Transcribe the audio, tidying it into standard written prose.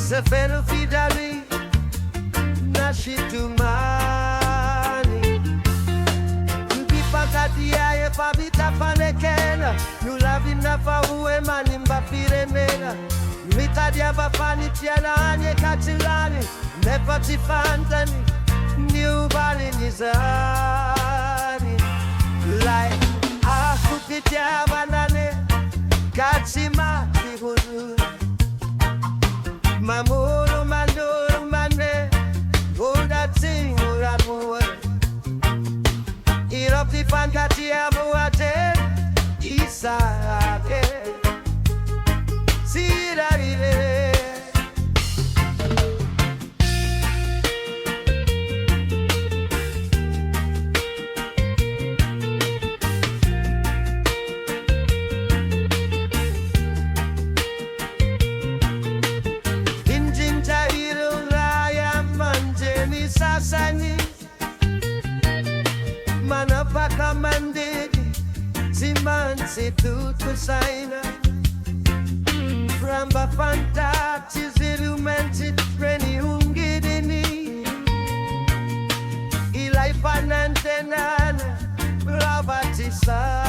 Sefelo fidali nashitumani Mpipakatia pavita panekena Nulavina faue mani mbapiremena Mitadia vapani tiana anye katilani Nepati fantani Niubali nizani Like Afompitiavana Katsima tihudu Mamuru manduru mane Uda tingu ramuwe Iropti pankati abuate Isake Sirarire Sasani Manapaka mandedi Simansi tutu saina Ramba fanta Tizirumensi treni ungidini Ilai panantenana Rabati sa